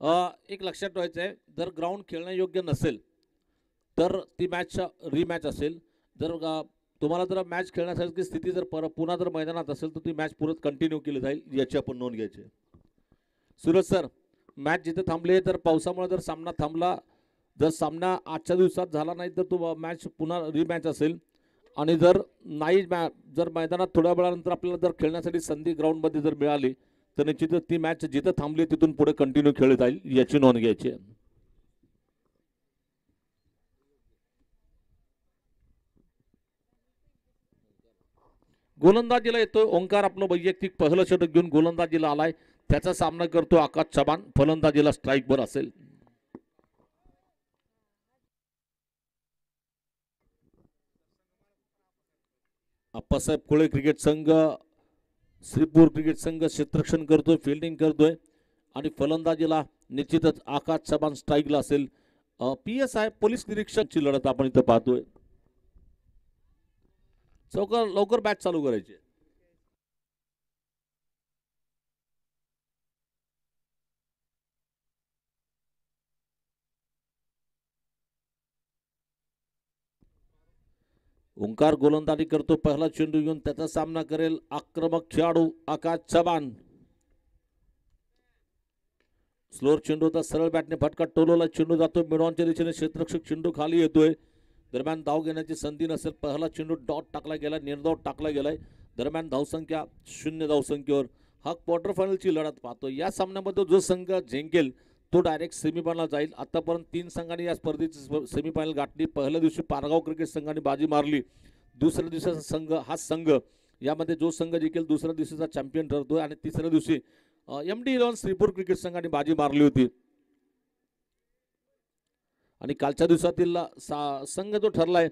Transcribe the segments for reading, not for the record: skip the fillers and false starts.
एक लक्षात ठेवायचं आहे, जर ग्राउंड खेळण्यायोग्य नसेल तर ती मॅच रीमॅच असेल. जर तुम्हाला जर मॅच खेळण्यासारखी स्थिती जर पुन्हा जर मैदानात असेल तर ती मॅच परत कंटिन्यू केली जाईल, याची आपण नोंद घ्यायची. सूरज सर, मॅच जिथे थांबली तर पावसामुळे जर सामना थांबला, जर सामना आजच्या दिवसात झाला नाही तर तो मॅच पुन्हा रीमॅच असेल. आणि जर नाही जर मैदानात थोड्या वेळानंतर आपल्याला जर खेळण्यासाठी संधी ग्राउंडमध्ये जर मिळाली तर निश्चितच ती मॅच जिथं थांबली तिथून पुढे कंटिन्यू खेळली जाईल, याची नोंद घ्यायची. गोलंदाजीला येतोय ओंकार, आपलं वैयक्तिक पहिलं षटक घेऊन गोलंदाजीला आलाय. त्याचा सामना करतो आकाश चव्हाण, फलंदाजीला स्ट्राईकवर असेल. अप्पासाहेब कोळे क्रिकेट संघ, श्रीपूर क्रिकेट संघ क्षेत्ररक्षण करतोय, फिल्डिंग करतोय आणि फलंदाजीला निश्चितच आकाश चव्हाण स्ट्राईकला असेल. PSI पोलीस निरीक्षकची लढत आपण इथं पाहतोय. लवकर बॅच चालू करायची. ओंकार गोलंदाजी करतो, पहिला चेंडू घेऊन त्याचा सामना करेल आक्रमक खेळाडू आकाश चव्हाण. स्लोअर चेंडू होता, सरळ बॅटने फटका टोलवला, चेंडू जातो मिडॉनच्या दिशेने, क्षेत्ररक्षक चेंडू खाली येतोय. दरम्यान धाव घेण्याची संधी नसेल, पहिला चेंडू डॉट टाकला गेला, निर्धाव टाकला गेलाय. दरम्यान धावसंख्या 0 धावसंख्येवर. हा क्वार्टर फायनलची लढत पाहतो. या सामन्यामध्ये जो संघ जिंकेल तो डायरेक्ट सेमीफायनलला जाईल. आतापर्यंत 3 संघांनी या स्पर्धेची सेमीफायनल गाठली. पहिल्या दिवशी पारगाव क्रिकेट संघाने बाजी मारली. दुसऱ्या दिवसाचा संघ हा संघ यामध्ये जो संघ जिंकेल दुसऱ्या दिवशीचा चॅम्पियन ठरतोय. आणि तिसऱ्या दिवशी MD11 श्रीपूर क्रिकेट संघाने बाजी मारली होती. आणि कालच्या दिवसातील संघ जो ठरलाय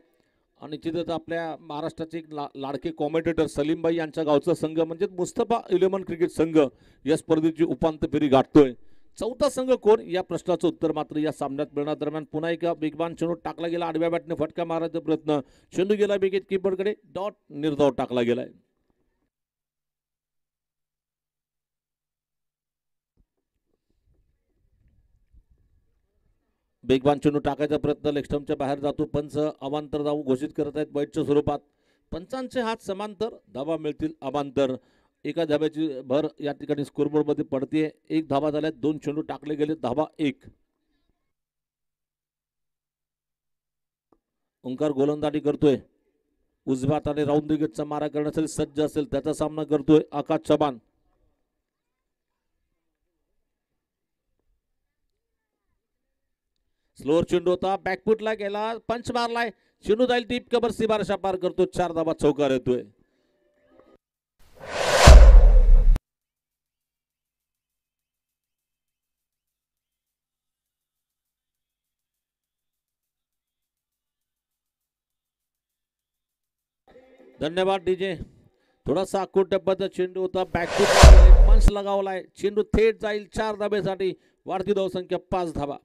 आणि तिथे आपल्या महाराष्ट्राचे एक लाडके कॉमेंटेटर सलीमबाई यांच्या गावचा संघ म्हणजे मुस्तफा 11 क्रिकेट संघ या स्पर्धेची उपांत्य फेरी गाठतोय. चौथा संघ कोण या प्रश्नाचं उत्तर मात्र या सामन्यात मिळणार. दरम्यान पुन्हा एका बिगबान चेंडू टाकला गेला, आडव्या बॅटने फटका मारायचा प्रयत्न, चेंडू गेला विकेट कीपरकडे, डॉट निर्धाव टाकला गेलाय. बेगवान चेंडू टाकायचा प्रयत्न लेगस्टम्पच्या बाहेर जातो. पंच अवांतर धाव घोषित करत आहेत बैठच्या स्वरूपात. पंचांचे हात समांतर, धावा मिळतील अवांतर. एका धाब्याची भर या ठिकाणी स्कोरबोर्ड मध्ये पडते. 1 धावा झाल्यात, 2 चेंडू टाकले गेले, धावा 1. ओंकार गोलंदाजी करतोय, उजव्या हाताने राऊंड द गेटचा मारा करण्यासाठी सज्ज असेल, त्याचा सामना करतोय आकाश चव्हाण. स्लोअर चेंडू होता, बॅकफुटला गेला, पंच मारलाय, चेंडू जाईल डीप कव्हर, सीमारेषा पार करतो, 4 धावा चौकार येतोय. धन्यवाद डीजे. थोडासा आखूड टप्प्याचा चेंडू होता, बॅकफुट पंच लगावलाय, चेंडू थेट जाईल 4 धाब्यासाठी, वाढती धावसंख्या 5 धावा.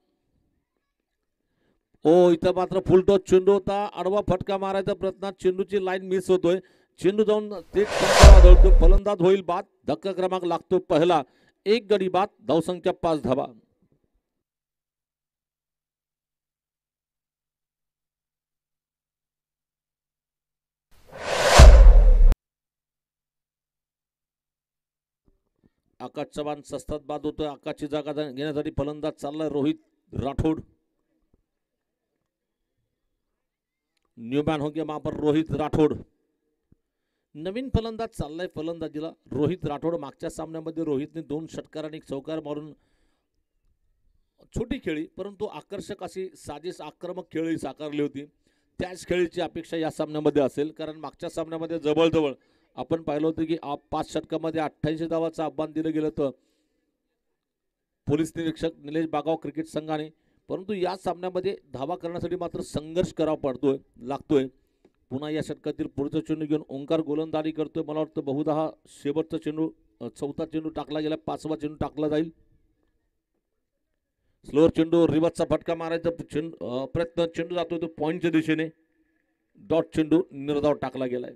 इथं मात्र फुलटॉस चेंडू होता, आडवा फटका मारायचा प्रयत्नात चेंडूची लाईन मिस होतोय, चेंडू जाऊन थेट आढळतो, फलंदाज होईल बाद, धक्का क्रमांक लागतो पहिला, 1 गडी बाद, धावसंख्या 5 धावा. आकाश चव्हाण सस्तात बाद होतोय. आकाशची जागा घेण्यासाठी फलंदाज चाललाय रोहित राठोड. न्यूमॅन हो गया वहां पर रोहित राठोड. नवीन फलंदाज चाललाय फलंदाजीला रोहित राठोड. मागच्या सामन्यामध्ये रोहितने 2 षटकार आणि 1 चौकार मारून छोटी खेळी परंतु आकर्षक अशी साजेस आक्रमक खेळी साकारली होती. त्याच खेळीची अपेक्षा या सामन्यामध्ये असेल, कारण मागच्या सामन्यामध्ये जवळजवळ आपण पाहिलं होतं की 5 षटकामध्ये 88 धावाचं आव्हान दिलं गेलं होतं पोलीस निरीक्षक निलेश बागाव क्रिकेट संघाने. परंतु या सामन्यामध्ये धावा करण्यासाठी मात्र संघर्ष करावा लागतोय. पुन्हा या षटकातील पुढचा चेंडू घेऊन ओंकार गोलंदाजी करतोय. मला वाटतं बहुधा हा शेवटचा चेंडू, चौथा चेंडू टाकला गेला, 5वा चेंडू टाकला जाईल. स्लोअर चेंडू, रिव्हर्सचा फटका मारायचा प्रयत्न, चेंडू जातोय तो पॉइंटच्या दिशेने, डॉट चेंडू निर्धाव टाकला गेलाय.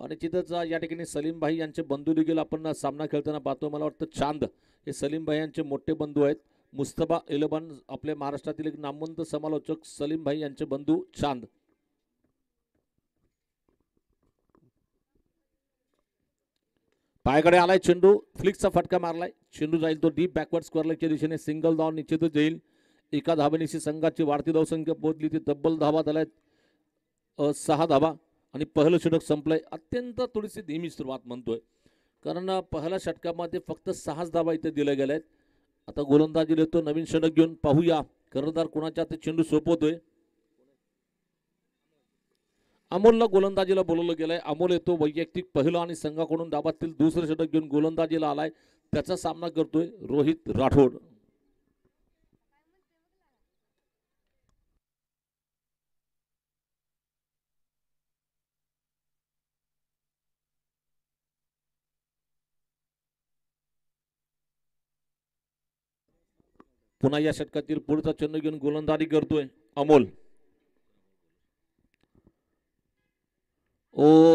निश्चितच या ठिकाणी सलीम भाई यांचे बंधू देखील आपण सामना खेळताना पाहतो. मला वाटतं चांद हे सलीम भाई यांचे मोठे बंधू आहेत. मुस्तफा 11 आपल्या महाराष्ट्रातील एक नामवंत समालोचक सलीम भाई यांचे बंधू चांद. पायाकडे आलाय चेंडू, फ्लिकचा फटका मारलाय. चेंडू जाईल तो डीप बॅकवर्ड स्क्वेअर लेगच्या दिशेने. सिंगल धाव निश्चितच येईल. एका धावेनिशी संघाची वाढती धावसंख्या पोहोचली ती तब्बल धावा झाल्यात 6 धावा आणि पहिलं षटक संपलंय. अत्यंत थोडीशी धीमी सुरुवात म्हणतोय, कारण पहिल्या षटकामध्ये फक्त 6 धावा इथे दिल्या गेल्या आहेत. आता गोलंदाजी येतो नवीन षटक घेऊन. पाहूया कर्णधार कोणाच्या ते चेंडू सोपवतोय. अमोलला गोलंदाजीला बोलवलं गेलंय. अमोल येतो वैयक्तिक पहिलं आणि संघाकडून डाबातील दुसरं षटक घेऊन गोलंदाजीला आलाय. त्याचा सामना करतोय रोहित राठोड. पुन्हा या षटकातील पुढचा चेंडू घेऊन गोलंदाजी करतोय अमोल.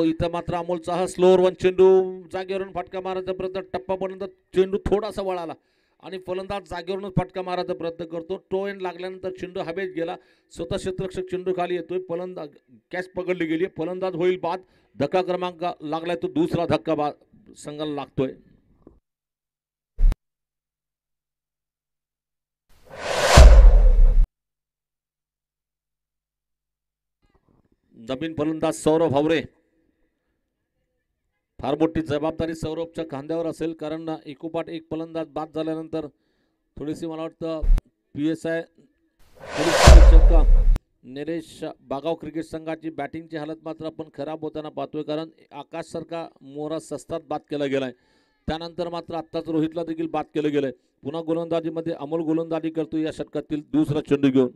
इथं मात्र अमोलचा हा स्लोअर वन चेंडू जागेवरून फटका मारायचा प्रयत्न. टप्पापर्यंत चेंडू थोडासा वळाला आणि फलंदाज जागेवरूनच फटका मारायचा प्रयत्न करतो. टो एंड लागल्यानंतर चेंडू हवेत गेला. स्वतः क्षेत्ररक्षक चेंडू खाली येतोय. फलंदाज कॅच पकडली गेली. फलंदाज होईल बाद. धक्का क्रमांक लागलाय तो दुसरा धक्का संघाला लागतोय. नवीन फलंदाज सौरभ हावरे. फार मोठी जबाबदारी सौरभच्या खांद्यावर असेल, कारण एकोपाठ एक फलंदाज बाद झाल्यानंतर थोडीशी मला वाटतं PSI नरेश बागाव क्रिकेट संघाची बॅटिंगची हालत मात्र आपण खराब होताना पाहतोय, कारण आकाशसारखा मोहरा सस्तात बाद केला गेलाय. त्यानंतर मात्र आत्ताच रोहितला देखील बाद केलं गेलंय. पुन्हा गोलंदाजीमध्ये अमोल गोलंदाजी करतो या षटकातील दुसरा चेंडू घेऊन.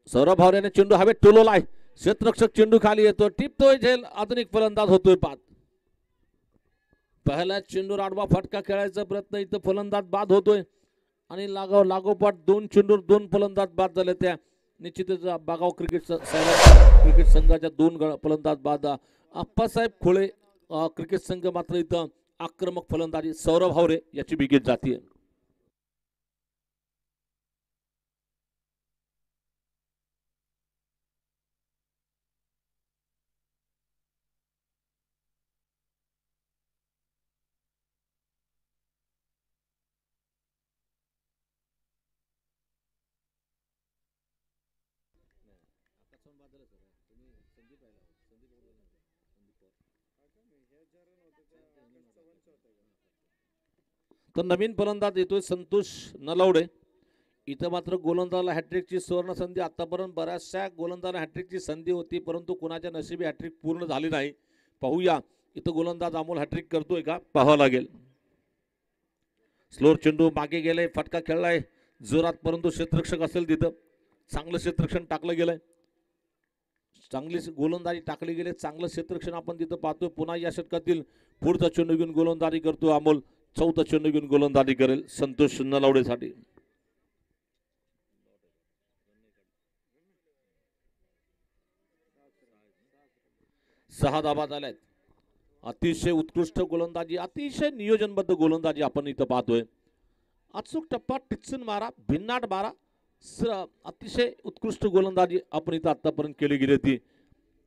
सौरभ हावरेने चेंडू हवेत टोलवलाय. क्षेत्ररक्षक चेंडू खाली येतो. टिपतोय झेल. आधुनिक फलंदाज होतोय बाद. पहिला चेंडू आडवा फटका खेळायचा प्रयत्न, इथं फलंदाज बाद होतोय आणि लागोपाठ 2 चेंडूर 2 फलंदाज बाद झाले. त्या निश्चितच बागाव क्रिकेट संघाच्या 2 फलंदाज बाद. आप्पासाहेब खोळे क्रिकेट संघ मात्र इथं आक्रमक फलंदाजी. सौरभ हावरे याची विकेट जातीये. तर नवीन फलंदाज येतोय संतोष नलावडे. इथं मात्र गोलंदाजाला हॅट्रिकची सुवर्ण संधी. आतापर्यंत बऱ्याचशा गोलंदाजाला हॅट्रिकची संधी होती, परंतु कुणाच्या नशिबी हॅट्रिक पूर्ण झाली नाही. पाहूया इथं गोलंदाज अमोल हॅट्रिक करतोय का, पाहावं लागेल. स्लोअर चेंडू मागे गेलाय. फटका खेळलाय जोरात, परंतु क्षेत्ररक्षक असेल तिथं. चांगलं क्षेत्ररक्षण टाकलं गेलंय. चांगली गोलंदाजी टाकली गेली. चांगलं क्षेत्ररक्षण आपण तिथं पाहतोय. पुन्हा या षटकातील पुढचा चेंडू घेऊन गोलंदाजी करतो अमोल. चौथा चेंडू घेऊन गोलंदाजी करेल संतोष नलावडेसाठी. 6 धाबा झाल्यात. अतिशय उत्कृष्ट गोलंदाजी, अतिशय नियोजनबद्ध गोलंदाजी आपण इथं पाहतोय. अचूक टप्पा, टिचून मारा, भिन्नाट मारा, अतिशय उत्कृष्ट गोलंदाजी आपण इथं आतापर्यंत केली गेली होती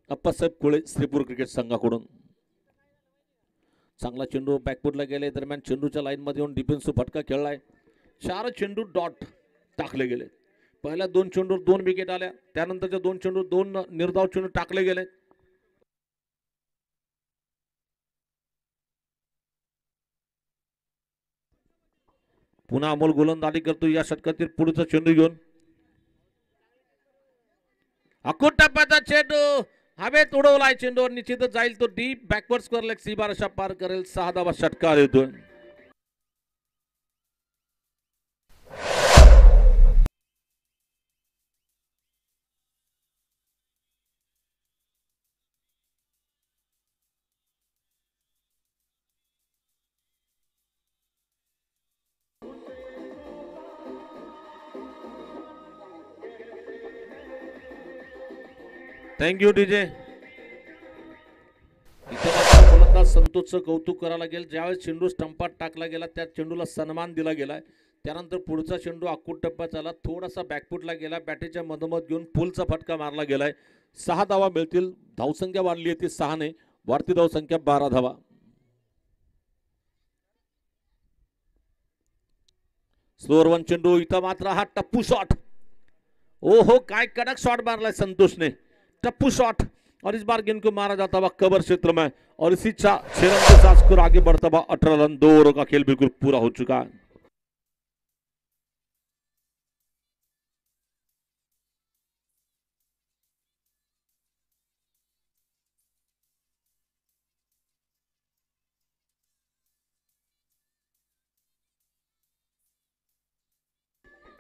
अप्पासाहेब खोळे श्रीपूर क्रिकेट संघाकडून. चांगला चेंडू बॅकफुटला गेले. दरम्यान चेंडूच्या लाईनमध्ये येऊन डिफेन्सिव्ह फटका खेळलाय. 4 चेंडू डॉट टाकले गेले. पहिल्या 2 चेंडूवर 2 विकेट आल्या. त्यानंतरच्या 2 चेंडूवर 2 निर्धाव चेंडू टाकले गेले. पुन्हा अमोल गोलंदाजी करतो या षटकातील पुढचा चेंडू घेऊन. अकुट टप्प्याचा चेंडू हवेत उडवलाय. चेंडूवर निश्चितच जाईल तो डीप बॅकवर्ड स्क्वेअर लेग सीमारेषा पार करेल. 6 धावा षटकार येतोय. Thank you DJ. फलंदाज संतोषचं कौतुक करायला लागेल. ज्यावेळेस चेंडू स्टंपात टाकला गेला त्या चेंडूला सन्मान दिला गेलाय. त्यानंतर पुढचा चेंडू आखूट टप्प्यात आला, थोडासा बॅकफुटला गेला, बॅटीच्या मधोमध घेऊन पुलचा फटका मारला गेलाय. 6 धावा मिळतील. धावसंख्या वाढली आहे ती 6 ने, वाढती धावसंख्या 12 धावा. स्लोअर वन चेंडू. इथं मात्र हा टप्पू शॉट. ओहो, काय कडक शॉट मारलाय संतोषने. टप्पू शॉट और इस बार गेंद को मारा जाता हुआ कवर क्षेत्र में और इसी 6 रन के साथ स्कोर आगे बढ़ता हुआ 18 रन. 2 ओवरों का खेल बिल्कुल पूरा हो चुका है.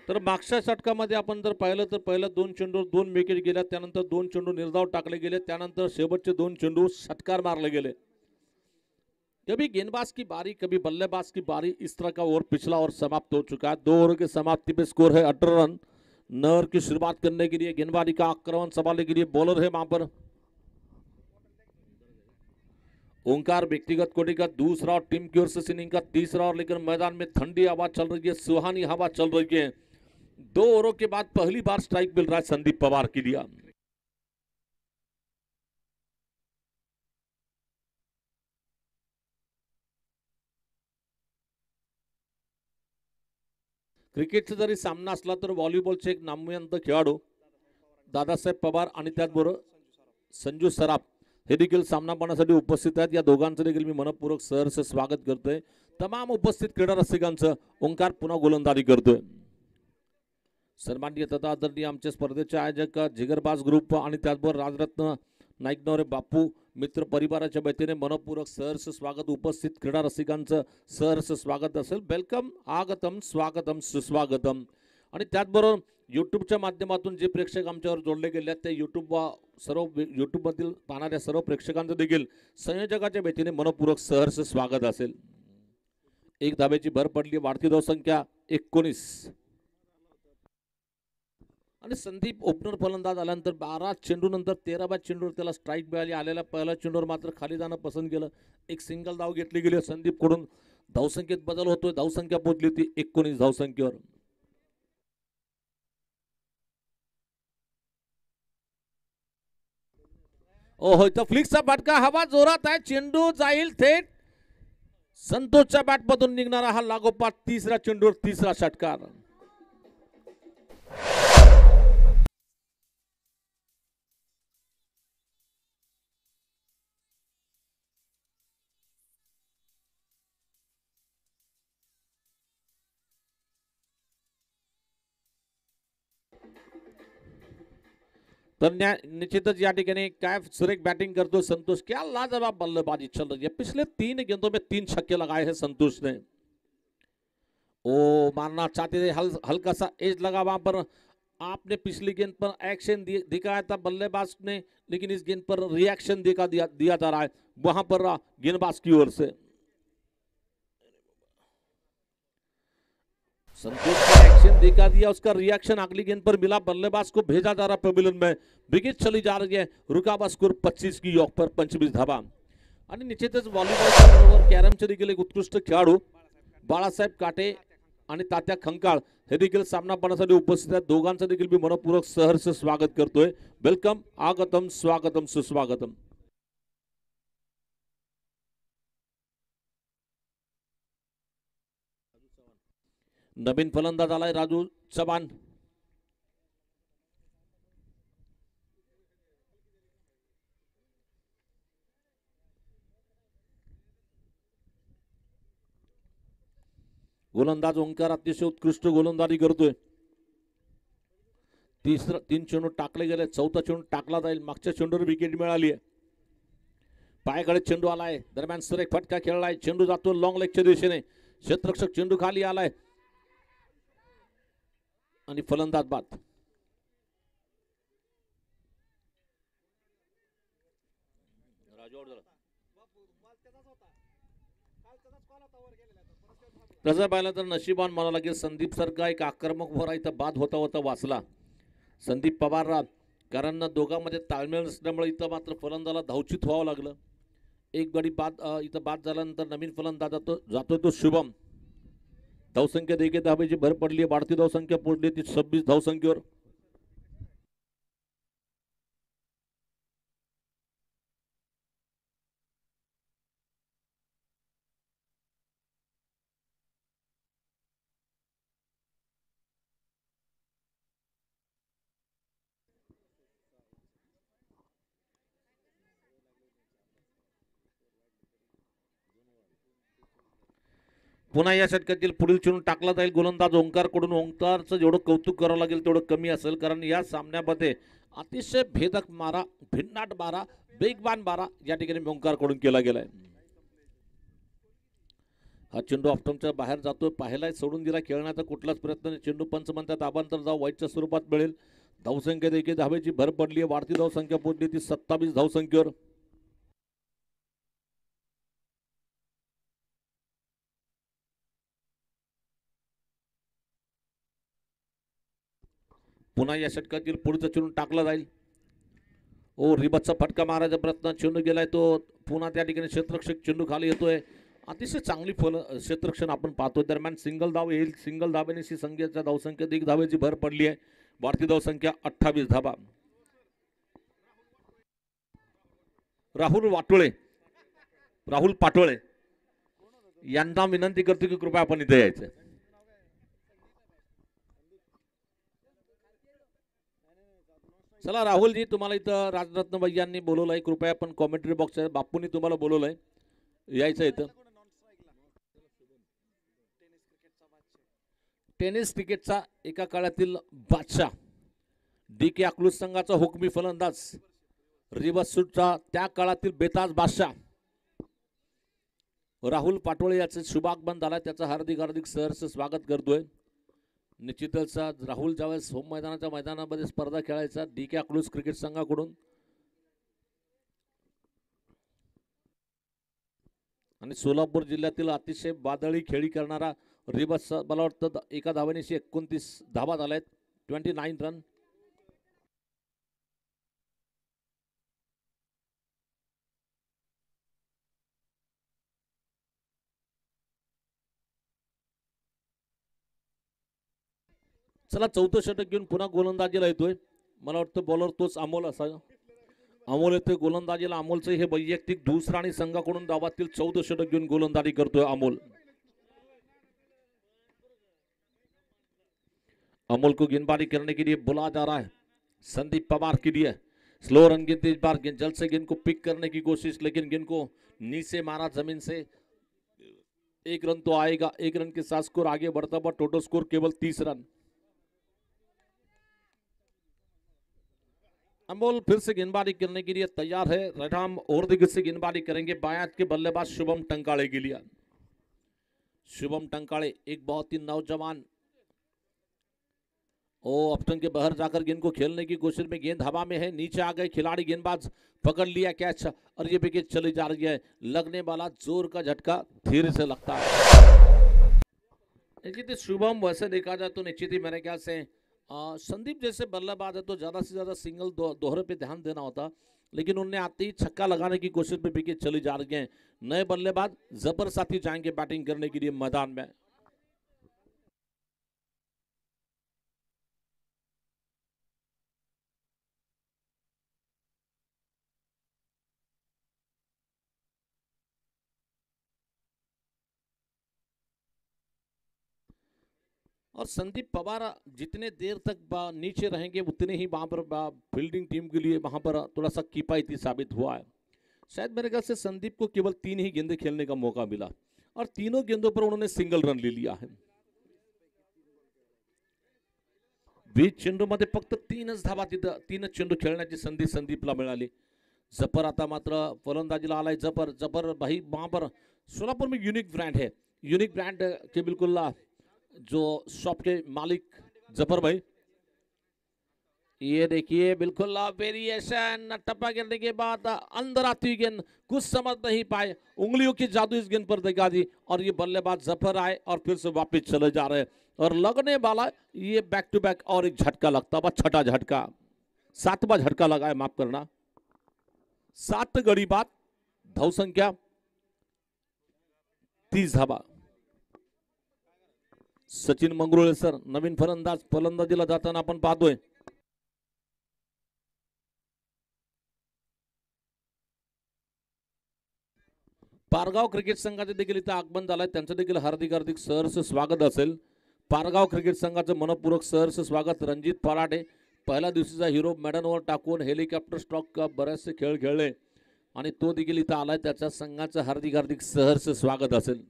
तर मागच्या षटकामध्ये आपण जर पाहिलं तर पहिल्या 2 चेंडूवर 2 विकेट गेल्या, त्यानंतर 2 चेंडू निर्धाव टाकले गेले, त्यानंतर शेवटचे 2 चेंडू षटकार मारले गेले. कभी गेंदबाज की बारी कभी बल्लेबाज की बारी, इस तरह का ओवर पिछला ओवर समाप्त हो चुका है. 2 ओवर की समाप्ति पे स्कोर है 18 रन. नर की शुरुआत करने के लिए गेंदबाजी का आक्रमण संभालने के लिए बॉलर है वहां पर ओंकार. व्यक्तिगत कोटि का दूसरा और टीम की ओर से इनिंग का तीसरा और, लेकिन मैदान में ठंडी हवा चल रही है, सुहानी हवा चल रही है. 2 ओवरों के बाद पहली बार स्ट्राइक मिल रहा है संदीप पवार के लिए. क्रिकेटचा जरी सामना असला तर व्हॉलीबॉलचे एक नामवंत खेळाडू दादासाहेब पवार आणि त्याचबरोबर संजू सराफ हे देखील सामना पाहण्यासाठी उपस्थित आहेत. या दोघांचं देखील मी मनपूर्वक सहर्ष स्वागत करतोय. तमाम उपस्थित क्रीडा रसिकांचं ओंकार पुन्हा गोलंदाजी करतोय. सन्माननीय तथा आदरणीय आमच्या स्पर्धेचे आयोजक जिगरबाज ग्रुप आणि त्याचबरोबर राजरत्न नाईकनवरे बापू मित्र परिवाराच्या वतीने मनपूर्वक सहर्ष स्वागत. उपस्थित क्रीडा रसिकांचं सहर्ष स्वागत असेल. वेलकम, आगतम, स्वागतम, सुस्वागतम. आणि त्याचबरोबर यूट्यूबच्या माध्यमातून जे प्रेक्षक आमच्यावर जोडले गेले आहेत ते यूट्यूबमधील पाहणाऱ्या सर्व प्रेक्षकांचं देखील संयोजकाच्या वतीने मनपूर्वक सहर्ष स्वागत असेल. 1 धावेची भर पडली. वाढती धावसंख्या 19. आणि संदीप ओपनर फलंदाज आल्यानंतर 12 चेंडू नंतर 13व्या चेंडूवर त्याला स्ट्राईक मिळाली. आलेल्या पहिल्या चेंडूवर मात्र खाली जाणं पसंत केलं. एक सिंगल धाव घेतली गेली. संदीप कडून धावसंख्येत बदल होतोय. धावसंख्या पोहोचली होती 19 धावसंख्येवर. ओहो, इथं फ्लिक्सचा फटका. हवा जोरात आहे. चेंडू जाईल थेट संतोषच्या बॅटमधून निघणारा हा लागोपाठ 3ऱ्या चेंडूवर 3रा षटकार. तर निश्चितच या ठिकाणी काय सुरेख बैटिंग करतो संतोष. क्या लाजवाब बल्लेबाजी चल रही है. पिछले 3 गेंदों में 3 छक्के लगाए हैं संतोष ने. ओ मारना चाहते थे, हल्का सा एज लगा वहां पर. आपने पिछली गेंद पर एक्शन दिखाया था बल्लेबाज ने, लेकिन इस गेंद पर रिएक्शन दिया जा रहा है वहां पर गेंदबाज की ओर से. संतोष ने एक्शन दिखा दिया, उसका रिएक्शन अगली गेंद पर मिला. बल्लेबाज को भेजा जा रहा पवेलियन में. विकेट चली जा रही है. रुकावा स्कोर 25 की योग पर 25 धावा. आणि निश्चितच व्हॉलीबॉलच्या बरोबर कॅरमचे देखील एक उत्कृष्ट खेळाडू बाळासाहेब काटे आणि तात्या खंकाळ हे देखील सामना पाहण्यासाठी उपस्थित आहेत. दोघांचं देखील मी मनपूर्वक सहर्ष स्वागत करतोय. वेलकम, आगतम, स्वागतम, सुस्वागतम. नवीन फलंदाज आलाय राजू चव्हाण. गोलंदाज ओंकार अतिशय उत्कृष्ट गोलंदाजी करतोय. 3 चेंडू टाकले गेले. 4था चेंडू टाकला जाईल. मागच्या चेंडूवर विकेट मिळाली आहे. पायाकडे चेंडू आलाय. दरम्यान सर एक फटका खेळलाय. चेंडू जातो लॉंग लेगच्या दिशेने. क्षेत्ररक्षक चेंडू खाली आलाय आणि फलंदाज बाद. तसं पाहिलं तर नशिबान म्हणावं लागेल संदीप सारखा एक आक्रमक वर इथं बाद होता होता वाचला. संदीप पवार कारण दोघांमध्ये ताळमेळ नसल्यामुळे इथं मात्र फलंदाला धावचित व्हावं लागलं. एक गडी बाद इथं बाद झाल्यानंतर नवीन फलंदाज जातोय तो शुभम. धावसंख्या देखील धाब्याची भर पडली आहे. वाढती धावसंख्या पोहोचली ती 26 धावसंख्येवर. पुन्हा या षटकातील पुढील चेंडू टाकला जाईल गोलंदाज ओंकार कडून. ओंकारचं जेवढं कौतुक करावं लागेल तेवढं कमी असेल, कारण या सामन्यामध्ये अतिशय भेदक मारा, भिन्नाट मारा, वेगवान मारा या ठिकाणी ओंकार कडून केला गेलाय. हा चेंडू ऑफ्टमच्या बाहेर जातोय. पाहिलाय, सोडून दिला, खेळण्याचा कुठलाच प्रयत्न नाही. चेंडू पंच म्हणतात अबांतर जाऊ वाईटच्या स्वरूपात मिळेल. धावसंख्या देखील धाब्याची भर पडली आहे. वाढती धावसंख्या पोहोचली ती 27 धावसंख्येवर. पुन्हा या षटकातील पुढचा चेंडू टाकला जाईल. ओ रिबतचा फटका मारायचा प्रयत्न, चेंडू गेलाय तो पुन्हा त्या ठिकाणी क्षेत्ररक्षक चेंडू खाली येतोय. अतिशय चांगली क्षेत्ररक्षण आपण पाहतोय. दरम्यान सिंगल धाव येईल. सिंगल धाब्याने संघाच्या धावसंख्येत एक धावेची भर पडली आहे. वाढती धावसंख्या 28 धाबा. राहुल पाटोळे यांना विनंती करतो की कृपया आपण इथे यायचं. चला राहुलजी, तुम्हाला इथं राजरत्न भैयांनी बोलवलंय. कृपया आपण कॉमेंट्री बॉक्स आहे, बापूंनी तुम्हाला बोलवलंय, यायचं इथं. टेनिस क्रिकेटचा एका काळातील बादशाह, DK अकलूज संघाचा हुकमी फलंदाज, रिवर्स शूटचा त्या काळातील बेताज बादशाह राहुल पाटोळे याचे शुभागमन झाला. त्याचं हार्दिक हार्दिक सहर्ष स्वागत करतोय. निश्चितच राहुल ज्यावेळेस होम मैदानाच्या मैदानामध्ये स्पर्धा खेळायचा DK अकलूज क्रिकेट संघाकडून, आणि सोलापूर जिल्ह्यातील अतिशय वादळी खेळी करणारा रिवर्स, मला वाटतं एका धावेने 29 धावा झाल्यात, 29 रन. चला चौथं षटक घेऊन पुन्हा गोलंदाजीला येतोय. मला वाटतं बॉलर तोच अमोल असावा. अमोल येतोय गोलंदाजीला. अमोलचं हे वैयक्तिक दुसरा आणि संघाकडून धावातील 14 षटक घेऊन गोलंदाजी करतोय अमोल. अमोल को गेंदबाजी करने के लिए बुलाया जा रहा है संदीप पवार के लिए. स्लो रन गेंद, इस बार जल्द से गेंद को पिक करने की कोशिश, लेकिन गेंद को नीचे मारा जमीन से. एक रन तो आएगा. एक रन के साथ स्कोर आगे बढ़ता हुआ टोटल स्कोर केवल 30 रन. अमोल फिर से गेंदबाजी करने के लिए तैयार है. रैडाम और दिग्गज से गेंदबाजी करेंगे बायात के बल्लेबाज शुभम टंकाळे के लिए. शुभम टंकाळे एक बहुत ही नौजवान, ऑप्शन के बाहर जाकर गेंद को खेलने की कोशिश में, गेंद हवा में है, नीचे आ गए खिलाड़ी, गेंदबाज पकड़ लिया कैच और ये विकेट चली जा रही है. लगने वाला जोर का झटका धीरे से लगता है. निश्चित शुभम वैसे देखा जाए तो निश्चित ही मेरे ख्याल से संदीप जैसे बल्लेबाज है तो ज्यादा से ज्यादा सिंगल दोहरे पे ध्यान देना होता, लेकिन उन्हें आते ही छक्का लगाने की कोशिश में विकेट चली जा रही है. नए बल्लेबाज जबर साथी जाएंगे बैटिंग करने के लिए मैदान में. और संदीप पवार जितने देर तक नीचे रहेंगे उतने ही वहां पर फील्डिंग टीम के लिए वहां पर थोड़ा सा किफायती साबित हुआ है. शायद मेरे ख्याल से संदीप को केवल 3 ही गेंदें खेलने का मौका मिला और तीनों गेंदों पर उन्होंने सिंगल रन ले लिया है. 20 चेंडूमध्ये फक्त 3च धावा, तिथं 3च चेंडू खेळण्याची संधी संदीपला मिळाली. जफर आता मात्र फलंदाजीला आलाय. जफर भाई वहां पर सोलापुर में यूनिक ब्रांड है. यूनिक ब्रांड के बिल्कुल जो शॉप के मालिक जफर भाई, ये देखिए बिल्कुल वेरिएशन, टप्पा गिरने के बाद अंदर आती गेंद, कुछ समझ नहीं पाए, उंगलियों की जादू इस गेंद पर दिखा दी और ये बल्लेबाज जफर आए और फिर से वापस चले जा रहे हैं. और लगने वाला ये बैक टू बैक और एक झटका लगता हुआ छठा झटका सातवा झटका लगा है, माफ करना, 7 गडी बाद, धावसंख्या 30 धाबा। सचिन मंगरुळे सर नवीन फलंदाजीला जाताना आपण पाहतोय। पारगाव क्रिकेट संघाचे देखील इथं आगमन झालंय, त्यांचं देखील हार्दिक हार्दिक सहर्ष स्वागत असेल। पारगाव क्रिकेट संघाचं मनपूर्वक सहर्ष स्वागत। रणजित पराडे पहिल्या दिवशीचा हिरो मॅडनवर टाकून हेलिकॉप्टर स्टॉक बरेचसे खेळ खेळले आणि तो देखील इथं आलाय, त्याच्या संघाचं हार्दिक हार्दिक सहर्ष स्वागत असेल।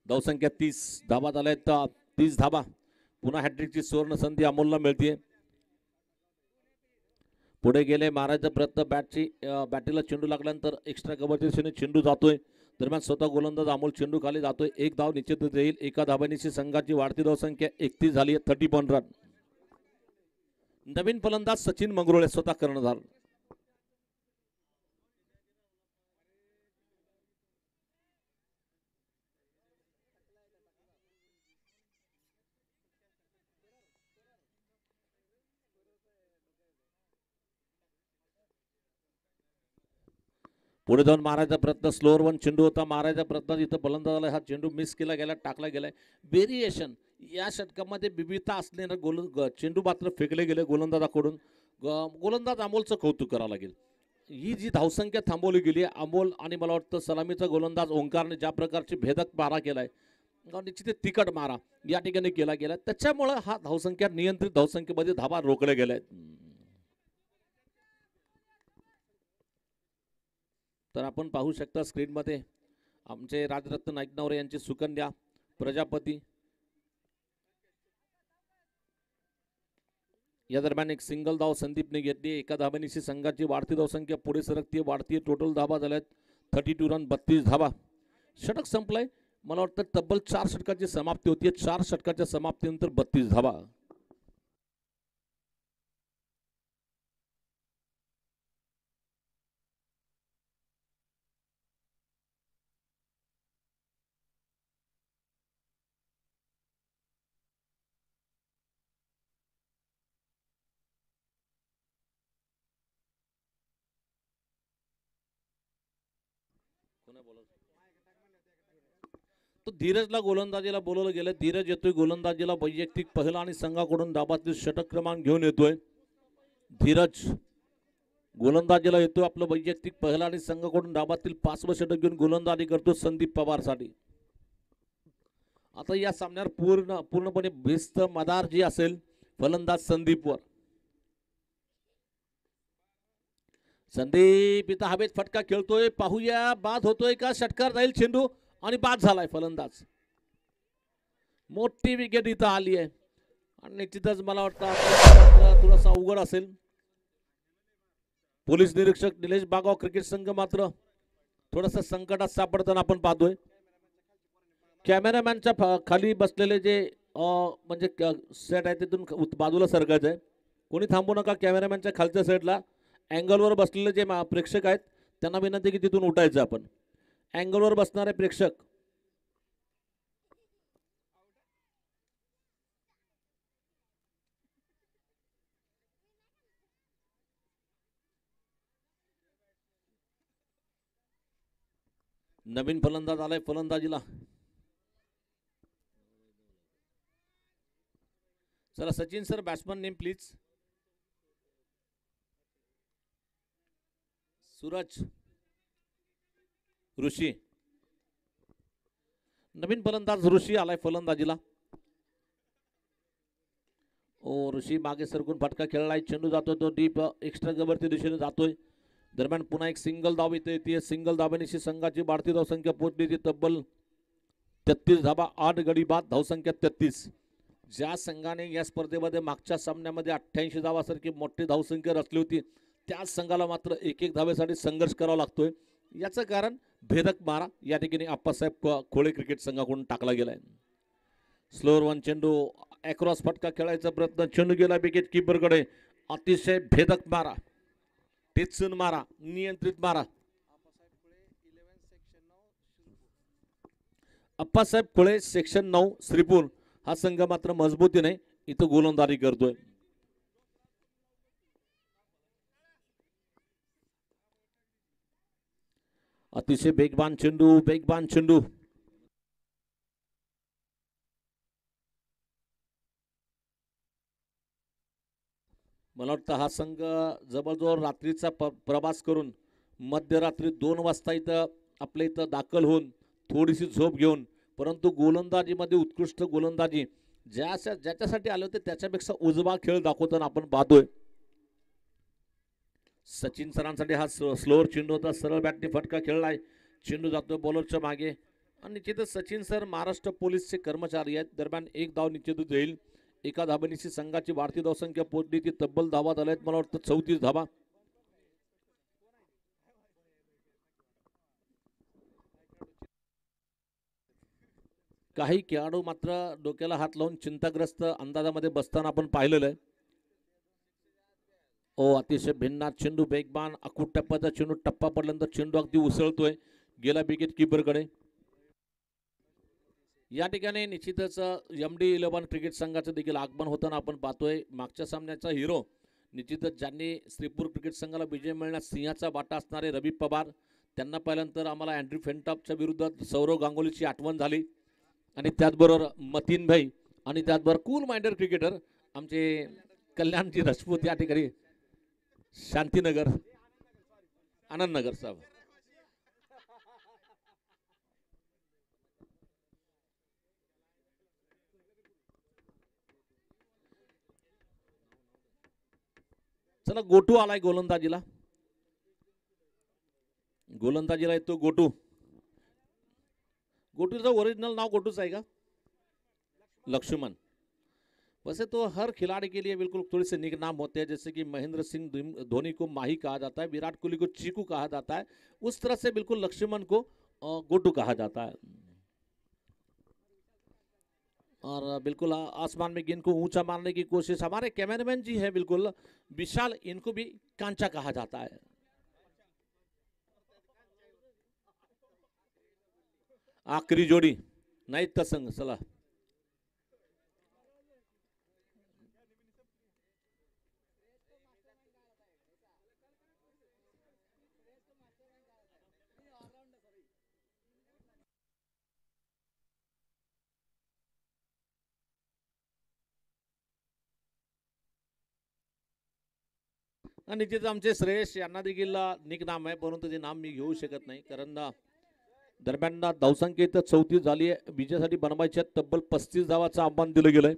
धावसंख्या 30 धाबा झाल्यात, 30 धाबा। पुन्हा हॅट्रिकची सुवर्ण संधी अमोलला मिळते। पुढे गेले, मारायचा प्रयत्न, बॅटीला चेंडू लागल्यानंतर एक्स्ट्रा कव्हरच्या दिशेने चेंडू जातोय। दरम्यान स्वतः गोलंदाज अमोल चेंडू खाली जातोय। एक धाव निश्चितच येईल। एका धाब्यानिशी संघाची वाढती धावसंख्या 31 झाली आहे, 31 रन। नवीन फलंदाज सचिन मंगरुळे स्वतः कर्णधार। पुढे जाऊन मारायचा प्रयत्न, स्लोअर वन चेंडू होता, मारायचा प्रयत्न, इथं फलंदाजाला हा चेंडू मिस केला गेला, टाकला गेलाय। व्हेरिएशन या षटकामध्ये विविधता असलेला चेंडू मात्र फेकले गेले गोलंदाजाकडून। गोलंदाज अमोलचं कौतुक करावं लागेल। ही जी धावसंख्या थांबवली गेली आहे, अमोल आणि मला वाटतं सलामीचा गोलंदाज ओंकारने ज्या प्रकारची भेदक मारा केलाय, निश्चित तिकट मारा या ठिकाणी केला गेला, त्याच्यामुळे हा धावसंख्या नियंत्रित धावसंख्येमध्ये धाबा रोखले गेले। तर आपण पाहू शकता स्क्रीनमध्ये आमचे राजरत्न नाईकनवरे यांची सुकन्या प्रजापती। या दरम्यान एक सिंगल धाव संदीपने घेतली। एका धाब्यानिशी संघाची वाढती धावसंख्या पुढे सरकते, वाढती। टोटल धाबा झाल्यात 32 रन, 32 धाबा। षटक संपलंय, मला वाटतं तब्बल 4 षटकाची समाप्ती होती। 4 षटकाच्या समाप्तीनंतर 32 धाबा। तो धीरजला गोलंदाजीला बोलवलं गेलं। धीरज येतोय गोलंदाजीला, वैयक्तिक पहिला आणि संघाकडून धाबातील षटक क्रमांक घेऊन येतोय। धीरज गोलंदाजीला येतोय, आपलं वैयक्तिक पहिला आणि संघाकडून धाबातील 5वं षटक घेऊन गोलंदाजी करतो संदीप पवार साठी। आता या सामन्यावर पूर्णपणे भिस्त मदार जी असेल फलंदाज संदीपवर। संदीप इथं हवेत फटका खेळतोय, पाहूया बाद होतोय का, षटकार जाईल चेंडू आणि बाद झालाय फलंदाज। मोठी विकेट इथं आली आहे आणि निश्चितच मला वाटतं थोडासा अवघड असेल। पोलीस निरीक्षक निलेश बागाव क्रिकेट संघ मात्र थोडासा संकटात सापडताना आपण पाहतोय। कॅमेरामॅनच्या खाली बसलेले जे म्हणजे सेट आहे तिथून बाजूला सरकायचं आहे, कोणी थांबू नका। कॅमेरामॅनच्या खालच्या साईडला अँगलवर बसलेले जे प्रेक्षक आहेत त्यांना विनंती की तिथून उठायचं। आपण अँगलवर बसणारे प्रेक्षक नवीन फलंदाज आलाय फलंदाजीला। चला Sachin sir, batsman name please. Suraj Rishi, नवीन फलंदाज ऋषी आलाय फलंदाजीला। ओ ऋषी मागे सरकून फटका खेळलाय, चेंडू जातोय तो डीप एक्स्ट्रा कव्हरच्या दिशेने जातोय। दरम्यान पुन्हा एक सिंगल धाव येते। सिंगल धाब्यानिशी संघाची वाढती धावसंख्या पोहोचली ती तब्बल 33 धाबा, 8 गडी बाद, धावसंख्या 33। ज्या संघाने या स्पर्धेमध्ये मागच्या सामन्यामध्ये 88 धावासारखी मोठी धावसंख्या रचली होती, त्याच संघाला मात्र एक धावेसाठी संघर्ष करावा लागतोय। याचं कारण भेदक मारा या ठिकाणी आप्पासाहेब खोळे क्रिकेट संघाकडून टाकला गेलाय। स्लोअर वन चेंडू, अक्रॉस फटका खेळायचा प्रयत्न, चेंडू गेला विकेट कीपरकडे। अतिशय भेदक मारा, टेचून मारा, नियंत्रित मारा। अप्पासाहेब खोळे सेक्शन 9 श्रीपूर हा संघ मात्र मजबूतीने इथं गोलंदाजी करतोय. अतिशय वेगवान चेंडू, वेगवान चेंडू. मला वाटतं हा संघ जवळजवळ रात्रीचा प्रवास करून मध्यरात्री 2 वाजता इथं आपल्या इथं दाखल होऊन थोडीशी झोप घेऊन, परंतु गोलंदाजीमध्ये उत्कृष्ट गोलंदाजी ज्याच्यासाठी आले होते त्याच्यापेक्षा उजवा खेळ दाखवताना आपण पाहतोय. सचिन सरांसाठी हा स्लोअर चेंडू होता. सरळ बॅटने फटका खेळलाय. चेंडू जातोय बॉलरच्या मागे आणि निश्चितच सचिन सर महाराष्ट्र पोलीसचे कर्मचारी आहेत. दरम्यान एक धाव निश्चितच येईल. एका धाबेनिशी संघाची वाढती धावसंख्या पोहोचली ती तब्बल धावा झाल्यात. मला वाटतं 34 धावा. काही खेळाडू मात्र डोक्याला हात लावून चिंताग्रस्त अंदाजामध्ये बसताना आपण पाहिलेलं आहे. अतिशय भिन्नाट चेंडू, वेगवान अकूट टप्प्याचा चेंडू. टप्पा पडल्यानंतर चेंडू अगदी उसळतोय, गेला विकेट किपरकडे. या ठिकाणी निश्चितच MD11 क्रिकेट संघाचं देखील आगमन होताना आपण पाहतोय. मागच्या सामन्याचा हिरो निश्चितच ज्यांनी श्रीपूर क्रिकेट संघाला विजय मिळण्यास सिंहाचा वाटा असणारे रवी पवार, त्यांना पाहिल्यानंतर आम्हाला अँड्र्यू फेंटॉपच्या विरुद्ध सौरव गांगुलीची आठवण झाली आणि त्याचबरोबर मतीन भाई आणि त्याचबरोबर कूल माइंडेड क्रिकेटर आमचे कल्याणजी राजपूत या ठिकाणी शांतीनगर आनंदनगर साहेब. चला गोटू आलाय गोलंदाजीला. गोलंदाजीला येतो गोटू. गोटूचं ओरिजिनल नाव गोटूच आहे का? लक्ष्मण. वैसे तो हर खिलाड़ी के लिए बिल्कुल थोड़े से निक नाम होते हैं. जैसे कि महेंद्र सिंह धोनी को माही कहा जाता है, विराट कोहली को चीकू कहा जाता है, उस तरह से बिल्कुल लक्ष्मण को गोटू कहा जाता है. और बिल्कुल आसमान में गेंद को ऊंचा मारने की कोशिश. हमारे कैमरामैन जी है बिल्कुल विशाल, इनको भी कांचा कहा जाता है. आखरी जोडी नाही संघ. चला निश्चित आमचे श्रेयश यांना देखील निक नाम आहे, परंतु ते नाम मी घेऊ शकत नाही कारण दरम्यान धावसंख्या इथं 34 झाली आहे. विजयासाठी बनवायच्या तब्बल 35 धावाचं आव्हान दिलं गेलंय.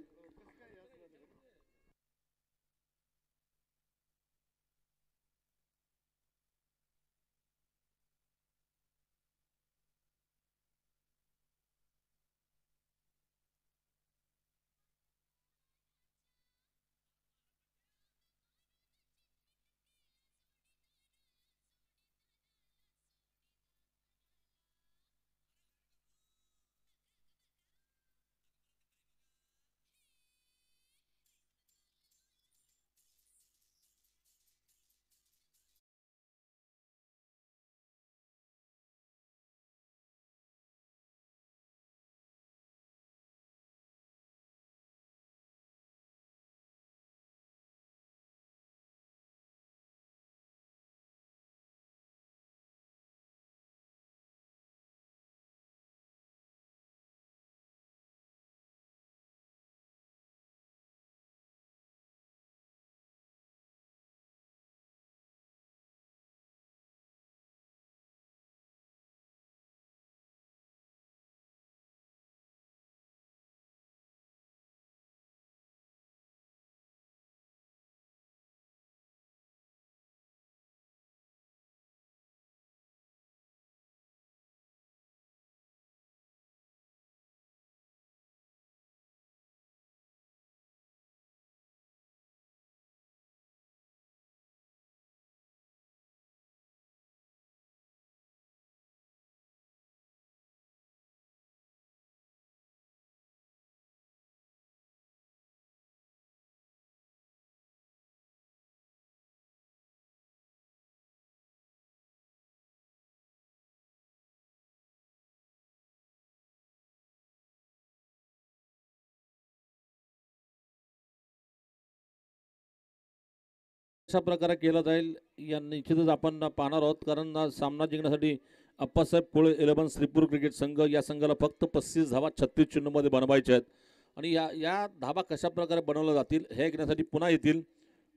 अशा प्रकारे केलं जाईल या निश्चितच आपण पाहणार आहोत, कारण सामना जिंकण्यासाठी अप्पासाहेब पोळे 11 श्रीपूर क्रिकेट संघ या संघाला फक्त 35 धावा 36 चेंडूमध्ये बनवायच्या आहेत आणि या धावा कशा प्रकारे बनवल्या जातील हे ऐकण्यासाठी पुन्हा येतील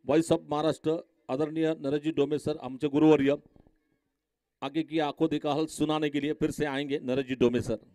वॉइस ऑफ महाराष्ट्र आदरणीय नरजी डोमे सर, आमचे गुरुवर्य। आगे की आंखों देखा हल सुनाने के लिए फिर से आएंगे नरजी डोमे सर।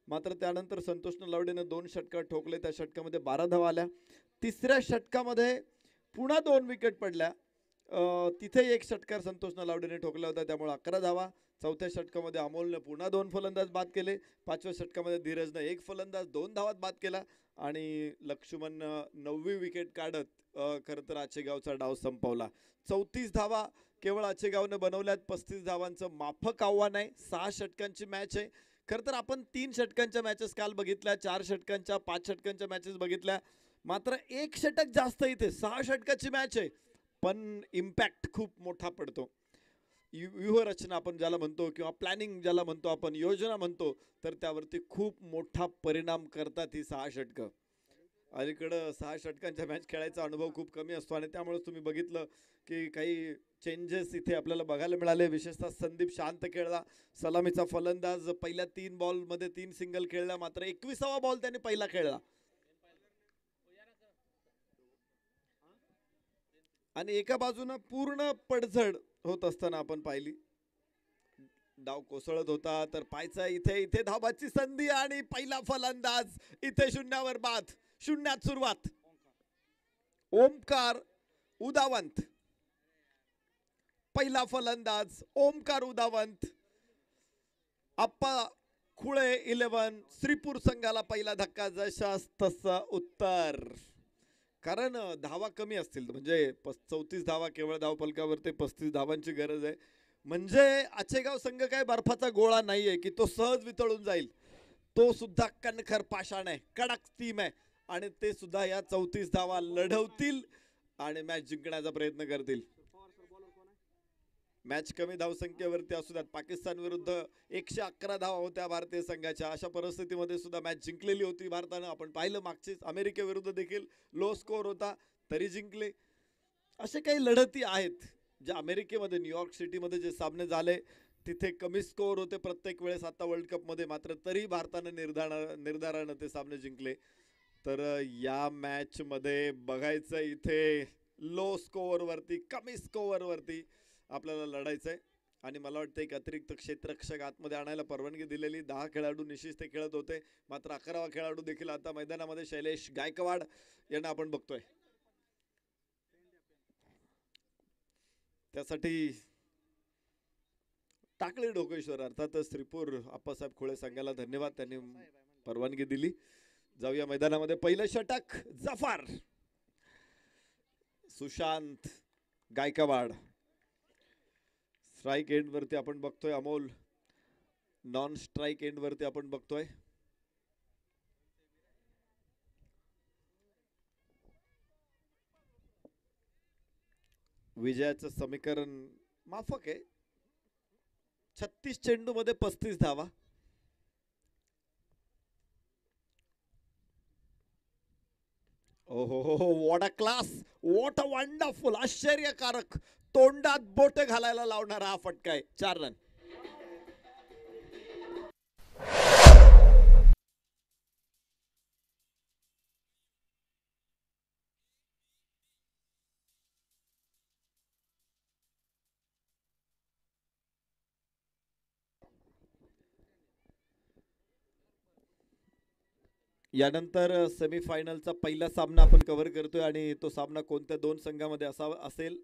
मात्र त्यानंतर संतोष नलावडेने 2 षटकार ठोकले, त्या षटकामध्ये 12 धावा आल्या। तिसऱ्या षटकामध्ये पुन्हा 2 विकेट पडल्या, तिथे एक षटकार संतोष नलावडेने ठोकला होता, त्यामुळे 11 धावा। चौथ्या षटकामध्ये अमोलने पुन्हा 2 फलंदाज बाद केले। पाचव्या षटकामध्ये धीरजने 1 फलंदाज 2 धावात बाद केला आणि लक्ष्मण 9वी विकेट काढत खरं तर आचेगावचा डाव संपवला। 34 धावा केवळ आचेगावने बनवल्यात। 35 धावांचं माफक आव्हान आहे। 6 षटकांची मॅच आहे। खरं तर आपण 3 षटकांच्या मॅचेस काल बघितल्या, 4 षटकांच्या 5 षटकांच्या मॅचेस बघितल्या, मात्र 1 षटक जास्त इथे 6 षटकाची मॅच आहे, पण इम्पॅक्ट खूप मोठा पडतो। व्यूहरचना आपण ज्याला म्हणतो किंवा प्लॅनिंग ज्याला म्हणतो आपण, योजना म्हणतो, तर त्यावरती खूप मोठा परिणाम करतात ही 6 षटकं। अलीकडं 6 षटकांच्या मॅच खेळायचा अनुभव खूप कमी असतो आणि त्यामुळेच तुम्ही बघितलं की काही चेंजेस इथे आपल्याला बघायला मिळाले। विशेषतः संदीप शांत खेळला, सलामीचा फलंदाज पहिल्या 3 बॉलमध्ये 3 सिंगल खेळला, मात्र 21वा बॉल त्याने पहिला खेळला आणि एका बाजूने पूर्ण पडझड होत असताना आपण पाहिली। डाव कोसळत होता तर पायचा इथे इथे धावाची संधी आणि पहिला फलंदाज इथे शून्यावर बाद, शून्यात सुरुवात। ओमकार उदावंत पहिला फलंदाज, ओमकार उदावंत। अप्पा खुळे 11 श्रीपूर संघाला पहिला धक्का, जशास तसा उत्तर। कारण धावा कमी असतील, म्हणजे 34 धावा केवळ धावफलकावर, ते 35 धावांची गरज आहे। म्हणजे आचेगाव संघ काय बर्फाचा गोळा नाहीये की तो सहज वितळून जाईल, तो सुद्धा कणखर पाषाण आहे, कडक टीम आहे आणि ते सुद्धा या 34 धावा लढवतील आणि मॅच जिंकण्याचा प्रयत्न करतील। मॅच कमी धावसंख्येवरती असू द्यात, पाकिस्तान विरुद्ध 111 धावा होत्या भारतीय संघाच्या, अशा परिस्थितीमध्ये सुद्धा मॅच जिंकलेली होती भारतानं। आपण पाहिलं मागचीच अमेरिकेविरुद्ध देखील लो स्कोअर होता तरी जिंकले। असे काही लढती आहेत ज्या अमेरिकेमध्ये, न्यूयॉर्क सिटीमध्ये जे सामने झाले तिथे कमी स्कोअर होते प्रत्येक वेळेस आता वर्ल्ड कपमध्ये, मात्र तरी भारतानं निर्धारानं ते सामने जिंकले। तर या मॅचमध्ये बघायचं इथे लो स्कोअरवरती, कमी स्कोअरवरती आपल्याला लढायचंय आणि मला वाटतं एक अतिरिक्त क्षेत्ररक्षक आतमध्ये आणायला परवानगी दिलेली. 10 खेळाडू निशिस्त खेळत होते, मात्र 11वा खेळाडू देखील आता मैदानामध्ये शैलेश गायकवाड यांना आपण बघतोय. त्यासाठी टाकळी ढोकेश्वर अर्थातच श्रीपूर आप्पासाहेब खोळे संघाला धन्यवाद, त्यांनी परवानगी दिली. जाऊया मैदानामध्ये. पहिलं षटक जफर, सुशांत गायकवाड. स्ट्राईक एंड वरती आपण बघतोय अमोल, नॉन स्ट्राईक एंड वरती आपण बघतोय विजयाचं समीकरण माफक आहे. 36 चेंडू मध्ये 35 धावा. ओहो हो, what a class, what a wonderful, आश्चर्यकारक, तोंडात बोट घालायला लावणारा हा फटका आहे. 4 रन. यानंतर सेमीफायनलचा पहिला सामना आपण कव्हर करतोय आणि तो सामना कोणत्या दोन संघामध्ये असेल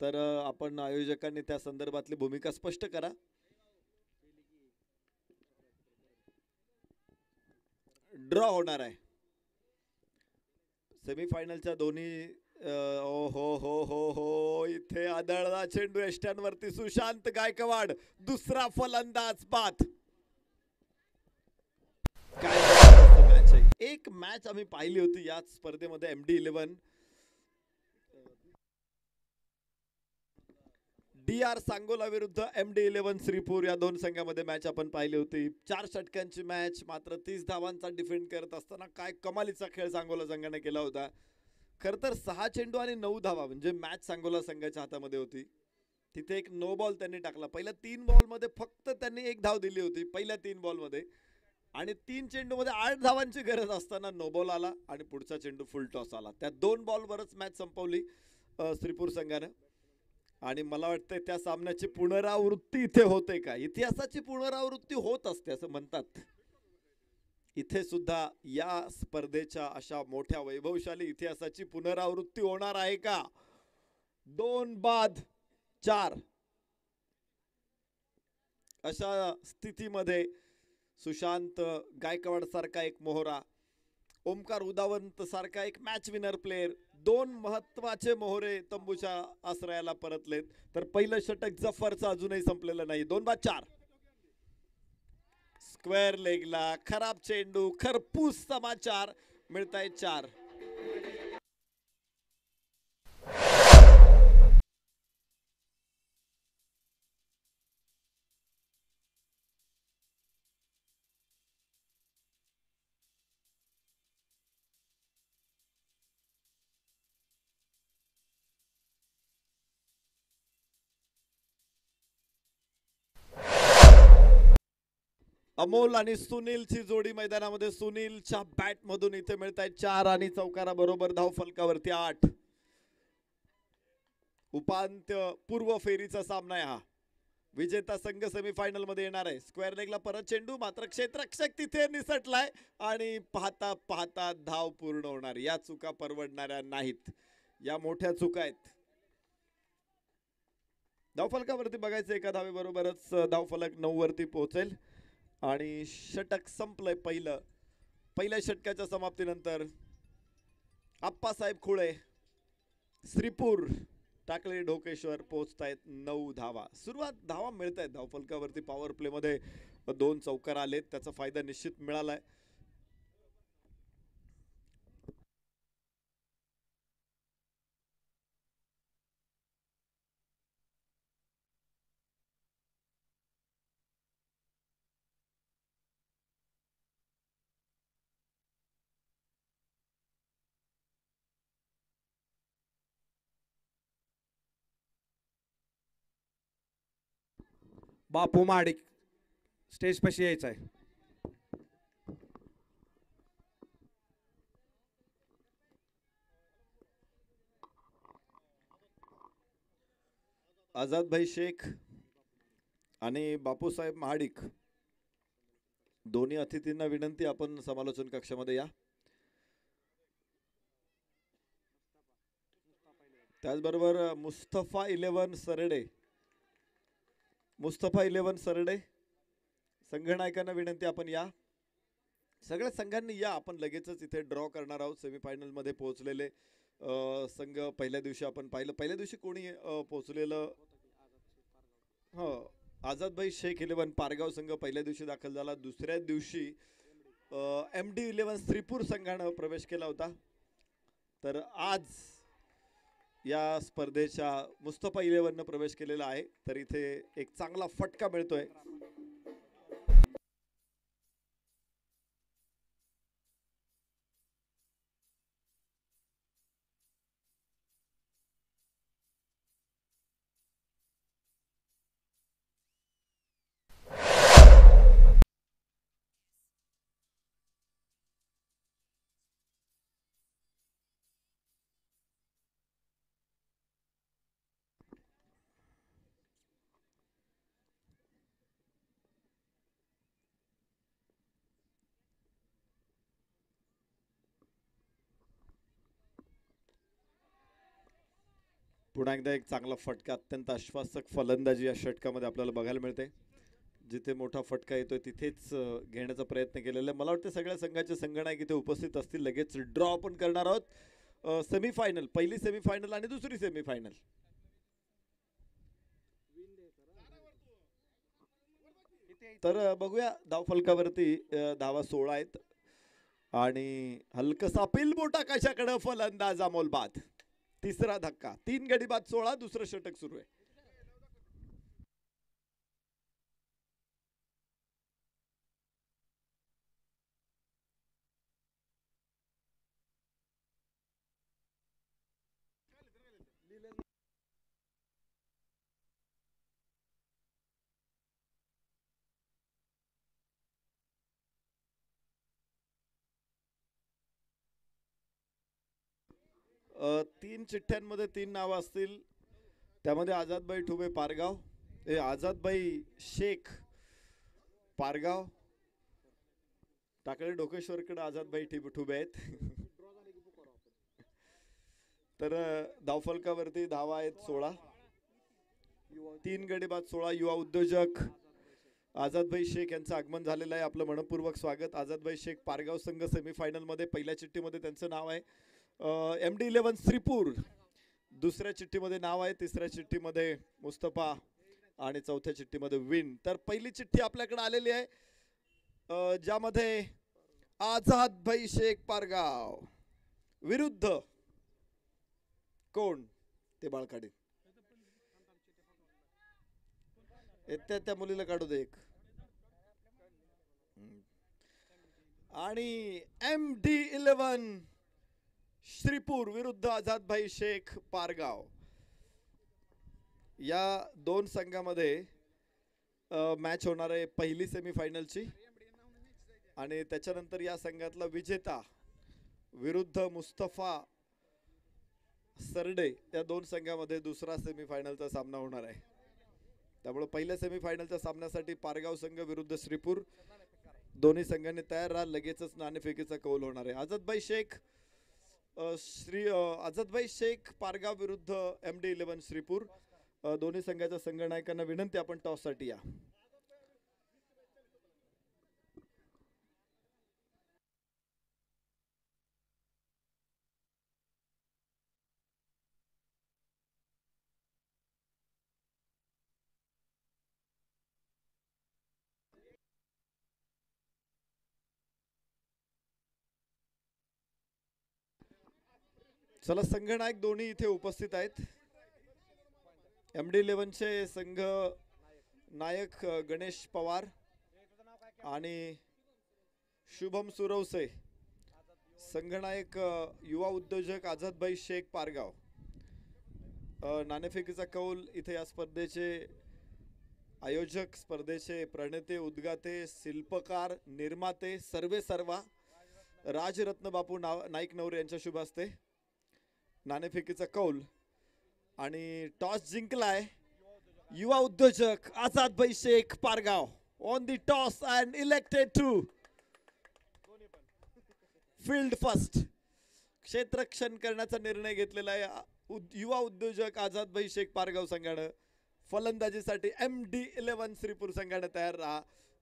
तर आपण आयोजकांनी त्या संदर्भातली भूमिका स्पष्ट करा. ड्रॉ होणार आहे सेमीफायनलच्या दोन्ही. ओ हो हो हो हो, इथे आदळला चेंडू यष्ट्यांवरती. सुशांत गायकवाड दुसरा फलंदाज बाद. काय मॅच आहे. एक मॅच आम्ही पाहिली होती याच स्पर्धेमध्ये, MD11 DR सांगोला विरुद्ध MD11 श्रीपूर या दोन संघामध्ये मॅच आपण पाहिली होती. 4 षटकांची मॅच, मात्र 30 धावांचा डिफेंड करत असताना काय कमालीचा खेळ सांगोला संघाने केला होता. खर तर 6 चेंडू आणि 9 धावा म्हणजे मॅच सांगोला संघाच्या हातामध्ये होती. तिथे एक नो बॉल त्यांनी टाकला. पहिल्या 3 बॉल मध्ये फक्त त्यांनी 1 धाव दिली होती पहिल्या 3 बॉल मध्ये, आणि 3 चेंडू मध्ये 8 धावांची गरज असताना नो बॉल आला आणि पुढचा चेंडू फुल टॉस आला. त्या 2 बॉलवरच मॅच संपवली श्रीपूर संघानं. आणि मला वाटतं त्या सामन्याची पुनरावृत्ती इथे होते का. इतिहासाची पुनरावृत्ती होत असते असं म्हणतात. इथे सुद्धा या स्पर्धेच्या अशा मोठ्या वैभवशाली इतिहासाची पुनरावृत्ती होणार आहे का. 2 बाद 4 अशा स्थितीमध्ये सुशांत गायकवाड सारखा एक मोहरा, ओमकार उदावंत सारखा एक मॅच विनर प्लेयर, 2 महत्वाचे मोहरे तंबूच्या आश्रयाला परतलेत. तर पहिलं षटक जफरचं अजूनही संपलेलं नाही. 2 बाद 4. स्क्वेअर लेगला खराब चेंडू, खरपूस समाचार मिळताय 4. अमोल आणि सुनीलची जोडी मैदानामध्ये. सुनीलच्या बॅट मधून इथे मिळत आहेत 4 आणि चौकारा बरोबर धाव फलकावरती 8. उपांत्य पूर्व फेरीचा सामना आहे हा. विजेता संघ सेमीफायनल मध्ये येणार आहे. स्क्वेअर लेगला परत चेंडू, मात्र क्षेत्ररक्षक तिथे निसटलाय आणि पाहता पाहता धाव पूर्ण होणार. या चुका परवडणाऱ्या नाहीत, या मोठ्या चुका आहेत. धावफलकावरती बघायचं, एका धावेबरोबरच धावफलक 9 वरती पोहोचेल आणि षटक संपलंय. पहिल्या षटकाच्या समाप्तीनंतर आप्पासाहेब खोळे श्रीपूर टाकळी ढोकेश्वर पोहोचतायत 9 धावा. सुरुवात धावा मिळत आहेत धावफलकावरती. पॉवर प्ले मध्ये 2 चौकार आलेत, त्याचा फायदा निश्चित मिळालाय. बापू महाडिक स्टेज पाशी यायचं आहे. आझाद भाई शेख आणि बापूसाहेब महाडिक दोन्ही अतिथींना विनंती, आपण समालोचन कक्षामध्ये या. त्याचबरोबर मुस्तफा 11 सरडे, मुस्तफा 11 सरडे संघनायकांना विनंती, आपण या. सगळ्या संघांनी या, आपण लगेचच इथे ड्रॉ करणार आहोत. सेमीफायनल मध्ये पोहोचलेले संघ पहिल्या दिवशी आपण पाहिलं. पहिल्या दिवशी कोणी पोहोचलेलं, हो, आझादभाई शेख 11 पारगाव संघ पहिल्या दिवशी दाखल झाला. दुसऱ्या दिवशी MD 11 श्रीपूर संघानं प्रवेश केला होता. तर आज या स्पर्धेच्या मुस्तफा 11 न प्रवेश केलेला आहे. तर इथे एक चांगला फटका मिळतोय. पुन्हा एकदा एक चांगला फटका, अत्यंत आश्वासक फलंदाजी या षटकामध्ये आपल्याला बघायला मिळते. जिथे मोठा फटका येतोय तिथेच घेण्याचा प्रयत्न केलेला आहे. मला वाटतं सगळ्या संघाचे संघनायक इथे उपस्थित असतील. लगेच ड्रॉ पण करणार आहोत. सेमीफायनल, पहिली सेमीफायनल आणि दुसरी सेमीफायनल. तर बघूया, धावफलकावरती धावा 16 आहेत आणि हलकसा पिलबोटा कशाकडे फलंदाज अमोल बाद. तिसरा धक्का, 3 गडी बाद 16, दुसरं षटक सुरू आहे. तीन चिठ्ठ्यांमध्ये 3 नावं असतील. त्यामध्ये आझादभाई ठुबे पारगाव, आझादभाई शेख पारगाव, टाकळे डोकेश्वरकडे आझादभाई ठुबे आहेत. तर धावफलकावरती धावा आहेत 16, 3 गडी बाद 16. युवा उद्योजक आझादभाई शेख यांचं आगमन झालेलं आहे. आपलं मनपूर्वक स्वागत. आझादभाई शेख पारगाव संघ सेमीफायनल मध्ये, पहिल्या चिठ्ठीमध्ये त्यांचं नाव आहे. MD 11 श्रीपूर दुसऱ्या चिठ्ठीमध्ये नाव आहे. तिसऱ्या चिठ्ठीमध्ये मुस्तफा आणि चौथ्या चिठ्ठीमध्ये विन. तर पहिली चिठ्ठी आपल्याकडे आलेली आहे, ज्यामध्ये आझादभाई शेख पारगाव विरुद्ध कोण ते बाळ काढे, त्या मुलीला काढू दे एक. आणि MD 11 श्रीपूर विरुद्ध आझादभाई शेख पारगाव, या दोन संघामध्ये मॅच होणार आहे पहिली सेमीफायनलची. आणि त्याच्यानंतर या संघातला विजेता विरुद्ध मुस्तफा सरडे, या दोन संघामध्ये दुसरा सेमीफायनलचा सामना होणार आहे. त्यामुळे पहिल्या सेमीफायनलच्या सामन्यासाठी पारगाव संघ विरुद्ध श्रीपूर, दोन्ही संघांनी तयार राहा. लगेचच नाणेफेकीचा कौल होणार आहे. आझादभाई शेख पारगाव विरुद्ध MD 11 श्रीपूर, दोन्ही संघाच्या संघनायकांना विनंती, आपण टॉस साठी या. चला, संघनायक दोन्ही इथे उपस्थित आहेत. MD 11 चे संघ नायक गणेश पवार आणि शुभम सुरवसे, संघनायक युवा उद्योजक आझादभाई शेख पारगाव. नाणेफेकीचा कौल इथे या स्पर्धेचे आयोजक, स्पर्धेचे प्रणेते, उद्गाते, शिल्पकार, निर्माते, सर्वे सर्वा राजरत्न बापू नाईक नवरे यांच्या शुभ हस्ते नाणेफेकीचा कौल. आणि टॉस जिंकलाय युवा उद्योजक आझाद भाई Shaikh Pargaon won the toss and elected to field first. क्षेत्ररक्षण करण्याचा निर्णय घेतलेला आहे युवा उद्योजक आझाद भाई शेख पारगाव संघानं. फलंदाजीसाठी MD11 श्रीपूर संघानं तयार राहा.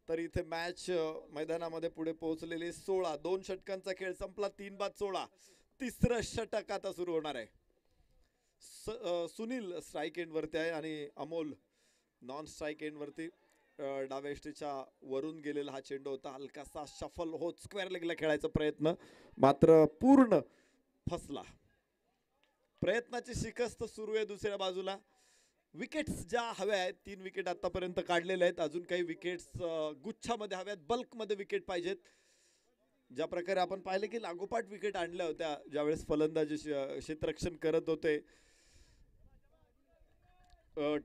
तर इथे मॅच मैदानामध्ये पुढे पोहोचलेली 16. 2 षटकांचा खेळ संपला. 3 बाद 16. तिसरं षटक आता सुरू होणार आहे. सुनील स्ट्राईक एंड वरती आहे आणि अमोल नॉन स्ट्राईक एंड वरती. डाव्या यष्टीच्या वरून गेलेला हा चेंडू होता. हलकासा शफल होत स्क्वेअर लेगला खेळायचा प्रयत्न मात्र पूर्ण फसला. प्रयत्नाची शिकस्त सुरू आहे दुसऱ्या बाजूला. विकेट्स ज्या हव्या आहेत 3 विकेट आतापर्यंत काढलेल्या आहेत. अजून काही विकेट्स गुच्छामध्ये हव्यात. बल्कमध्ये विकेट पाहिजेत. ज्या प्रकारे आपण पाहिले की लागोपाठ विकेट आणल्या होत्या ज्यावेळेस फलंदाजी क्षेत्ररक्षण करत होते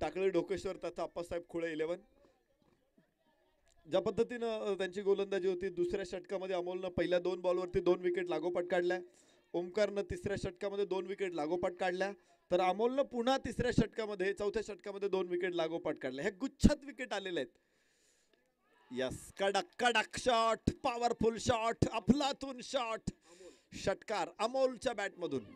टाकळी ढोकेश्वर तथा अप्पासाहेब खुळे 11. ज्या पद्धतीनं त्यांची गोलंदाजी होती दुसऱ्या षटकामध्ये अमोलनं पहिल्या 2 बॉलवरती 2 विकेट लागोपाठ काढल्या. ओमकारनं तिसऱ्या षटकामध्ये 2 विकेट लागोपाठ काढल्या. तर अमोलनं पुन्हा तिसऱ्या षटकामध्ये चौथ्या षटकामध्ये 2 विकेट लागोपाठ काढल्या. हे गुच्छात विकेट आलेले आहेत. यस कडक कडक शॉट पॉवरफुल शॉट अफलातून शॉट. षटकार अमोलच्या बॅटमधून.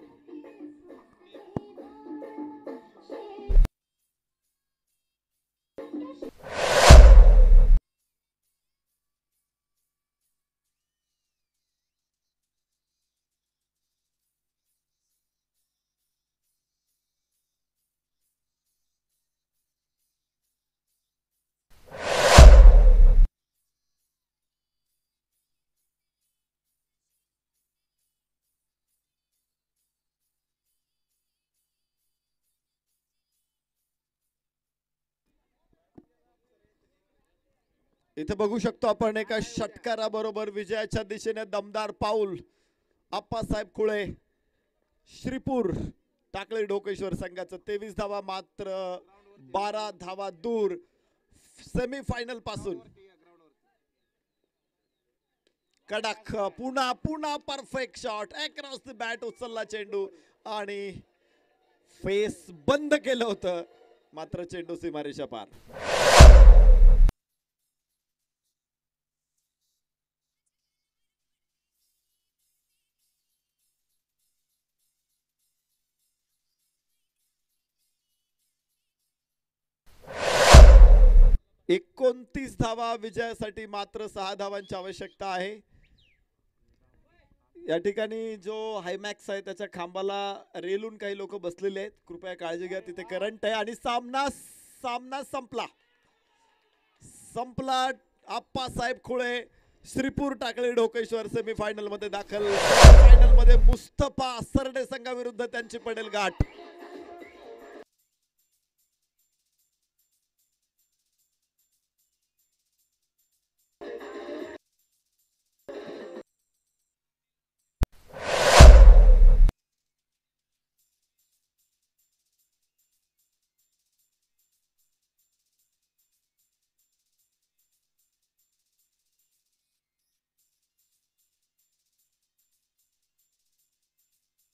इथे बघू शकतो आपण एका षटकाराबरोबर विजयाच्या दिशेने दमदार पाऊल. आप्पासाहेब खुळे श्रीपूर टाकळी ढोकेश्वर संघाचं 23 धावा मात्र 12 धावा दूर सेमीफायनल पासून. कडक पुन्हा पुन्हा perfect shot across the bat. उचलला चेंडू आणि फेस बंद केलं होतं मात्र चेंडू सीमारेषा पार. एकोणतीस धावा विजयासाठी मात्र 6 धावांची आवश्यकता आहे. या ठिकाणी जो हायमॅक्स आहे त्याच्या खांबाला रेलून काही लोक बसलेले आहेत. कृपया काळजी घ्या. तिथे करंट आहे आणि सामना संपला. आप्पासाहेब खुळे श्रीपूर टाकळी ढोकेश्वर सेमीफायनल मध्ये दाखल. फायनल मध्ये मुस्तफा सरडे संघाविरुद्ध त्यांची पडेल गाठ.